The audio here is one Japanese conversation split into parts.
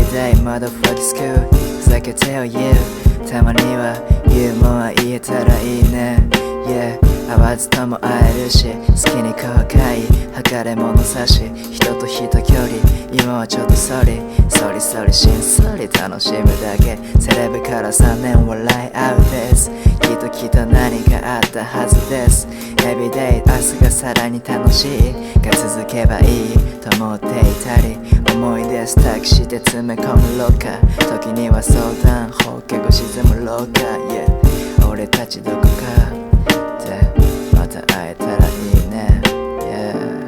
Everyday motherfucking school ふざけてよ言うたまにはユーモア言えたらいいね Yeah 会わずとも会えるし好きに後悔測れ物差し人と人距離今はちょっとソリしんそり楽しむだけセレブから3年笑い合うですきっと何かあったはずです Everyday 明日がさらに楽しいが続けばいいと思っていたり思い出すタクシーで詰め込むロッカー時には相談放課後沈む廊下 Yeah 俺たちどこかでまた会えたらいいね Yeah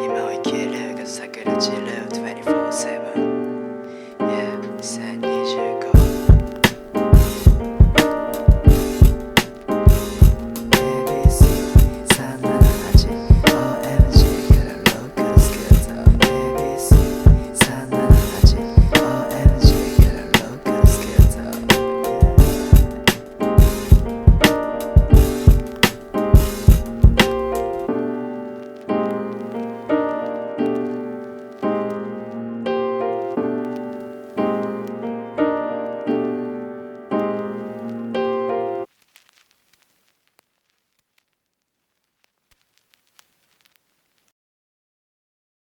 今を生きるが桜散る